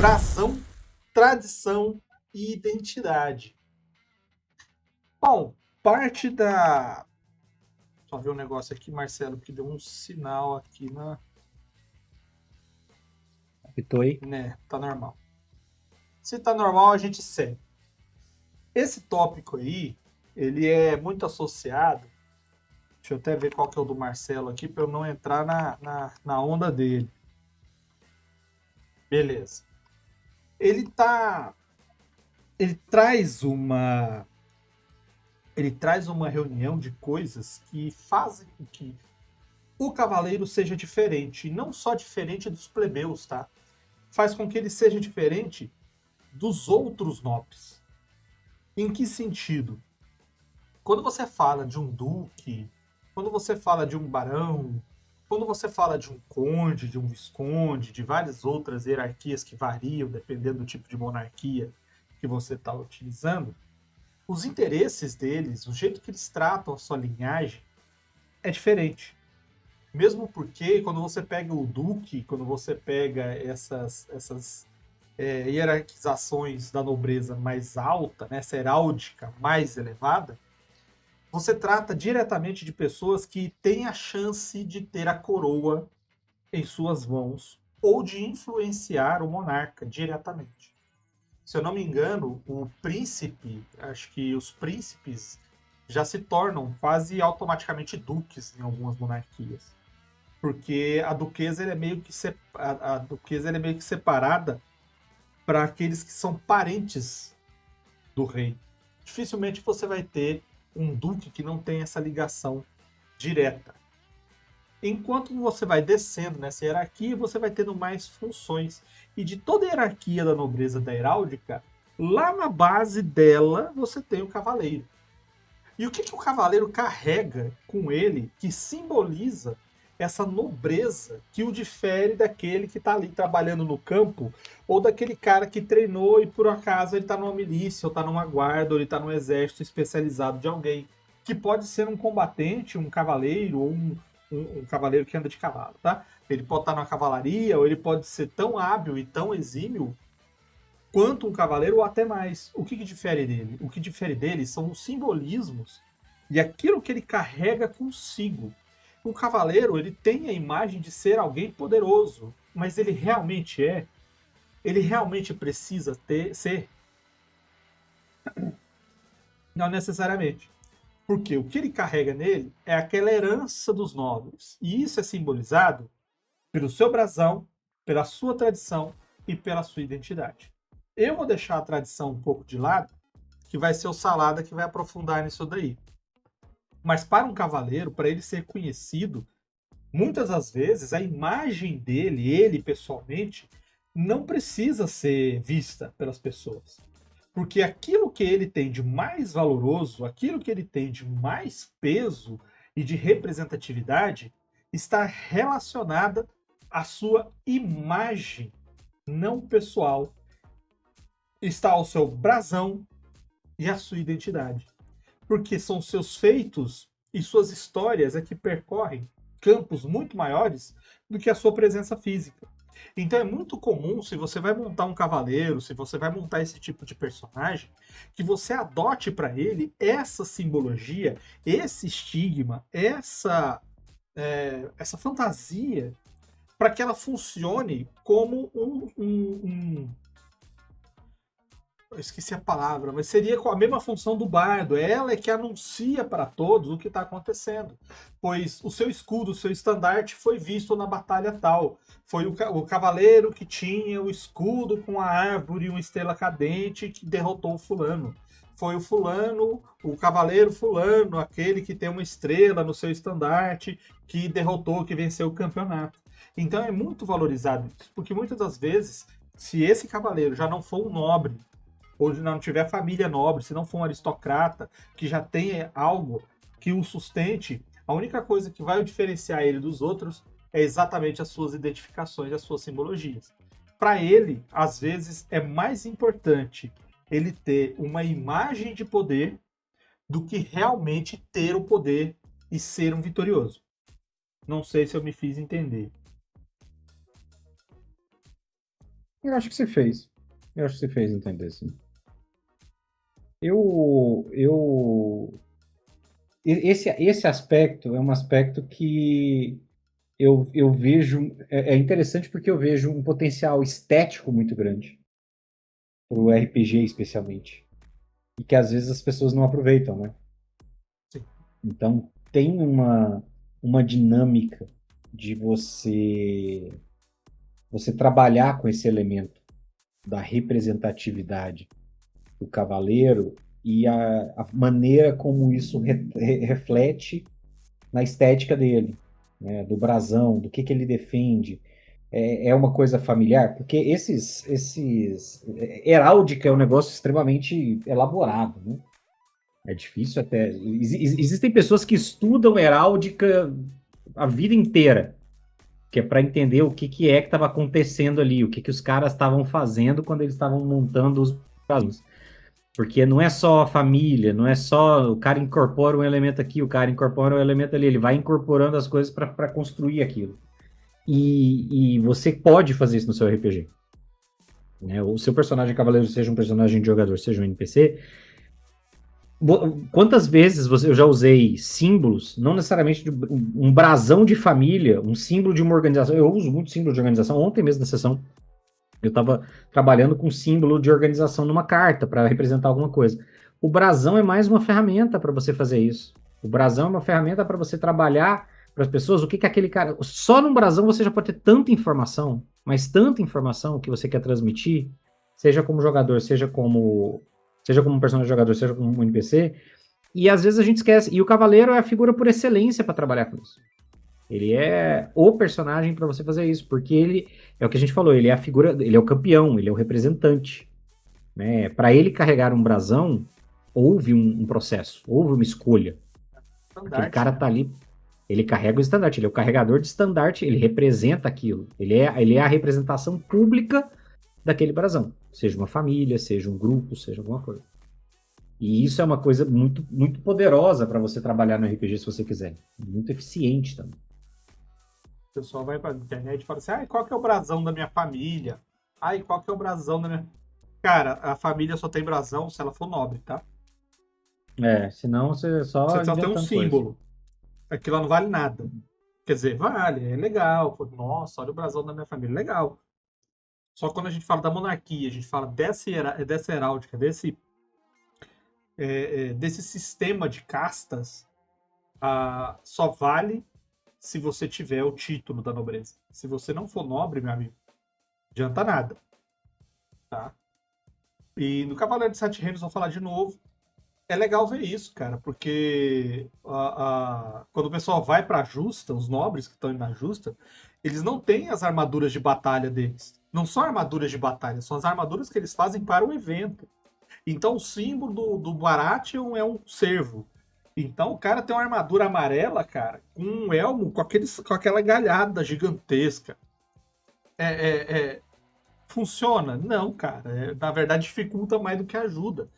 brasão, tradição e identidade. Bom, parte da. Só ver um negócio aqui, Marcelo, que deu um sinal aqui na. Apitou aí? Né, tá normal. Se tá normal, a gente segue. Esse tópico aí, ele é muito associado. Deixa eu até ver qual que é o do Marcelo aqui, para eu não entrar na onda dele. Beleza. Ele tá. Ele traz uma. Ele traz uma reunião de coisas que fazem com que o cavaleiro seja diferente. E não só diferente dos plebeus, tá? Faz com que ele seja diferente dos outros nobres. Em que sentido? Quando você fala de um duque, quando você fala de um barão, quando você fala de um conde, de um visconde, de várias outras hierarquias que variam dependendo do tipo de monarquia que você está utilizando, os interesses deles, o jeito que eles tratam a sua linhagem é diferente. Mesmo porque quando você pega o duque, quando você pega essas hierarquizações da nobreza mais alta, né, essa heráldica mais elevada, você trata diretamente de pessoas que têm a chance de ter a coroa em suas mãos ou de influenciar o monarca diretamente. Se eu não me engano, o príncipe, acho que os príncipes já se tornam quase automaticamente duques em algumas monarquias. Porque a duquesa ele é meio que a duquesa ele é meio que separada para aqueles que são parentes do rei. Dificilmente você vai ter um duque que não tem essa ligação direta. Enquanto você vai descendo nessa hierarquia, você vai tendo mais funções. E de toda a hierarquia da nobreza da heráldica, lá na base dela você tem o cavaleiro. E o que, que o cavaleiro carrega com ele que simboliza essa nobreza que o difere daquele que está ali trabalhando no campo ou daquele cara que treinou e por acaso ele está numa milícia, ou está numa guarda, ou ele está num exército especializado de alguém, que pode ser um combatente, um cavaleiro ou um cavaleiro que anda de cavalo, tá? Ele pode estar numa cavalaria ou ele pode ser tão hábil e tão exímio quanto um cavaleiro ou até mais. O que, que difere dele? O que difere dele são os simbolismos e aquilo que ele carrega consigo. O cavaleiro, ele tem a imagem de ser alguém poderoso, mas ele realmente é? Ele realmente precisa ser? Não necessariamente. Porque o que ele carrega nele é aquela herança dos nobres. E isso é simbolizado pelo seu brasão, pela sua tradição e pela sua identidade. Eu vou deixar a tradição um pouco de lado, que vai ser o Salada que vai aprofundar nisso daí. Mas para um cavaleiro, para ele ser conhecido, muitas das vezes a imagem dele, ele pessoalmente, não precisa ser vista pelas pessoas. Porque aquilo que ele tem de mais valoroso, aquilo que ele tem de mais peso e de representatividade, está relacionada à sua imagem, não pessoal. Está ao seu brasão e à sua identidade. Porque são seus feitos e suas histórias é que percorrem campos muito maiores do que a sua presença física. Então é muito comum, se você vai montar um cavaleiro, se você vai montar esse tipo de personagem, que você adote para ele essa simbologia, esse estigma, essa fantasia, para que ela funcione como eu esqueci a palavra, mas seria com a mesma função do bardo. Ela é que anuncia para todos o que está acontecendo. Pois o seu escudo, o seu estandarte foi visto na batalha tal. Foi o cavaleiro que tinha o escudo com a árvore e uma estrela cadente que derrotou o fulano. Foi o fulano, o cavaleiro fulano, aquele que tem uma estrela no seu estandarte, que derrotou, que venceu o campeonato. Então é muito valorizado isso, porque muitas das vezes, se esse cavaleiro já não for um nobre, ou não tiver família nobre, se não for um aristocrata que já tenha algo que o sustente, a única coisa que vai diferenciar ele dos outros é exatamente as suas identificações, as suas simbologias. Para ele, às vezes, é mais importante ele ter uma imagem de poder do que realmente ter o poder e ser um vitorioso. Não sei se eu me fiz entender. Eu acho que você fez. Eu acho que você fez entender, sim. Eu, esse aspecto é um aspecto que eu vejo, é interessante porque eu vejo um potencial estético muito grande para o RPG especialmente, e que às vezes as pessoas não aproveitam, né? Sim. Então tem uma dinâmica de você trabalhar com esse elemento da representatividade do cavaleiro e a maneira como isso reflete na estética dele, né, do brasão, do que ele defende. É uma coisa familiar, porque heráldica é um negócio extremamente elaborado, né? É difícil até. Existem pessoas que estudam heráldica a vida inteira, que é para entender o que é que estava acontecendo ali, o que os caras estavam fazendo quando eles estavam montando os brasões. Porque não é só a família, não é só o cara incorpora um elemento aqui, o cara incorpora um elemento ali, ele vai incorporando as coisas para construir aquilo. E você pode fazer isso no seu RPG. Né? O seu personagem cavaleiro, seja um personagem de jogador, seja um NPC. Quantas vezes eu já usei símbolos, não necessariamente de um brasão de família, um símbolo de uma organização. Eu uso muito símbolo de organização. Ontem mesmo na sessão, eu estava trabalhando com símbolo de organização numa carta para representar alguma coisa. O brasão é mais uma ferramenta para você fazer isso. O brasão é uma ferramenta para você trabalhar para as pessoas o que aquele cara. Só num brasão você já pode ter tanta informação, mas tanta informação que você quer transmitir, seja como jogador, seja como um personagem jogador, seja como um NPC. E às vezes a gente esquece. E o cavaleiro é a figura por excelência para trabalhar com isso. Ele é o personagem para você fazer isso, porque ele é o que a gente falou, ele é a figura, ele é o campeão, ele é o representante, né? Para ele carregar um brasão, houve um processo, houve uma escolha. Aquele Estandarte, cara né? tá ali, ele carrega o estandarte, ele é o carregador de estandarte, ele representa aquilo. Ele é a representação pública daquele brasão, seja uma família, seja um grupo, seja alguma coisa. E isso é uma coisa muito, muito poderosa para você trabalhar no RPG se você quiser. Muito eficiente também. O pessoal vai pra internet e fala assim: ai, qual que é o brasão da minha família? Ai, qual que é o brasão da minha. Cara, a família só tem brasão se ela for nobre, tá? Senão você Você só só tem um inventando coisa. símbolo. Aquilo lá não vale nada. Quer dizer, vale, é legal. Pô, nossa, olha o brasão da minha família, legal. Só que quando a gente fala da monarquia, a gente fala dessa heráldica, desse sistema de castas, só vale se você tiver o título da nobreza. Se você não for nobre, meu amigo, adianta nada, tá? E no Cavaleiro de Sete Reinos, vou falar de novo, é legal ver isso, cara, porque quando o pessoal vai pra justa, os nobres que estão indo na justa, eles não têm as armaduras de batalha deles. Não são armaduras de batalha, são as armaduras que eles fazem para o evento. Então o símbolo do Baratheon é um cervo. Então o cara tem uma armadura amarela, cara, com um elmo com aquela galhada gigantesca. É, funciona? Não, cara. Na verdade, dificulta mais do que ajuda.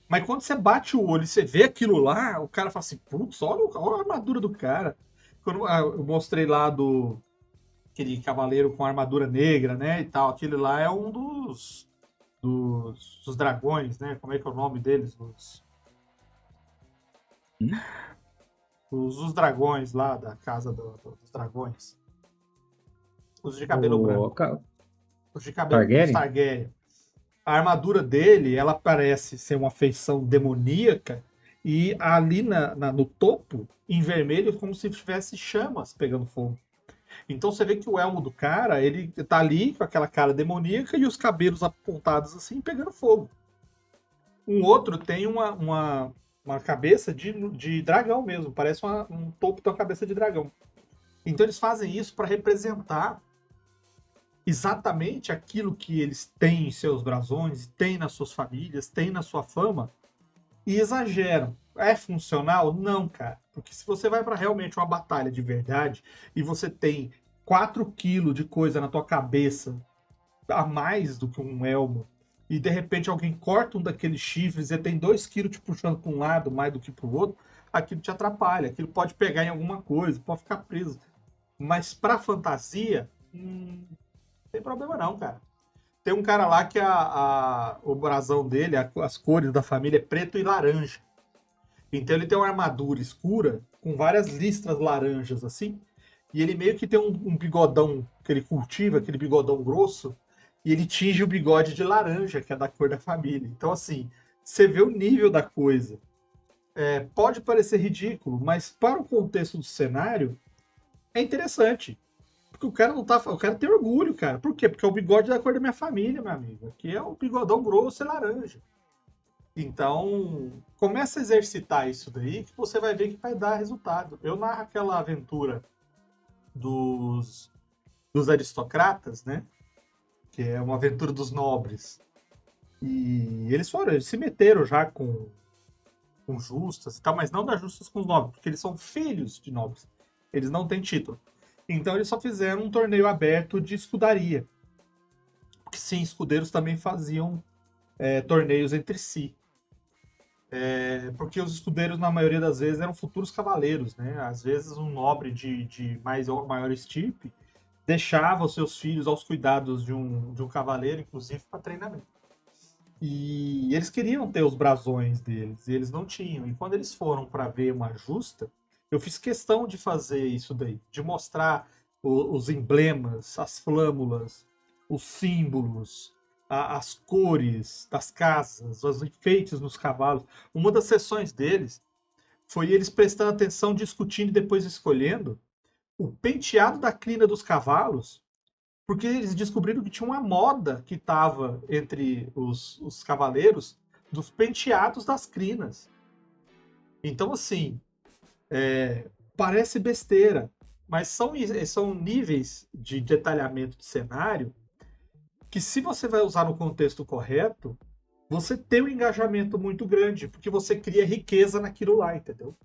Mas quando você bate o olho e você vê aquilo lá, o cara fala assim: putz, olha a armadura do cara. Quando eu mostrei lá aquele cavaleiro com armadura negra, né? E tal, aquele lá é um dos dragões, né? Como é que é o nome deles? Hum? Os dragões lá da casa dos dragões. Os de cabelo O branco. Os de cabelo dos Targaryen? Targaryen. A armadura dele, ela parece ser uma feição demoníaca e ali no topo, em vermelho, como se tivesse chamas pegando fogo. Então você vê que o elmo do cara, ele tá ali com aquela cara demoníaca e os cabelos apontados assim, pegando fogo. Um outro tem uma cabeça de dragão mesmo, parece um topo de uma cabeça de dragão. Então eles fazem isso para representar exatamente aquilo que eles têm em seus brasões, têm nas suas famílias, têm na sua fama, e exageram. É funcional? Não, cara. Porque se você vai para realmente uma batalha de verdade e você tem 4 quilos de coisa na tua cabeça a mais do que um elmo, e de repente alguém corta um daqueles chifres e tem 2 quilos te puxando para um lado mais do que para o outro, aquilo te atrapalha, aquilo pode pegar em alguma coisa, pode ficar preso. Mas para fantasia, não tem problema não, cara. Tem um cara lá que o brasão dele, as cores da família é preto e laranja. Então ele tem uma armadura escura com várias listras laranjas assim. E ele meio que tem um bigodão que ele cultiva, aquele bigodão grosso, e ele tinge o bigode de laranja, que é da cor da família. Então, assim, você vê o nível da coisa. É, pode parecer ridículo, mas para o contexto do cenário, é interessante. Porque o cara não tá. O cara tem orgulho, cara. Por quê? Porque é o bigode da cor da minha família, meu amigo. Aqui é o bigodão grosso e laranja. Então, começa a exercitar isso daí que você vai ver que vai dar resultado. Eu narro aquela aventura dos, dos aristocratas, né? Que é uma aventura dos nobres. E eles se meteram já com justas e tal, mas não das justas com os nobres, porque eles são filhos de nobres. Eles não têm título. Então eles só fizeram um torneio aberto de escudaria. Porque sim, escudeiros também faziam torneios entre si. Porque os escudeiros, na maioria das vezes, eram futuros cavaleiros, né? Às vezes um nobre de maior estirpe deixava os seus filhos aos cuidados de um cavaleiro, inclusive para treinamento. E eles queriam ter os brasões deles, e eles não tinham. E quando eles foram para ver uma justa, eu fiz questão de fazer isso daí, de mostrar os emblemas, as flâmulas, os símbolos, as cores das casas, os enfeites nos cavalos. Uma das sessões deles foi eles prestando atenção, discutindo e depois escolhendo o penteado da crina dos cavalos, porque eles descobriram que tinha uma moda que estava entre os cavaleiros dos penteados das crinas. Então, assim, parece besteira, mas são níveis de detalhamento de cenário que, se você vai usar no contexto correto, você tem um engajamento muito grande, porque você cria riqueza naquilo lá, entendeu?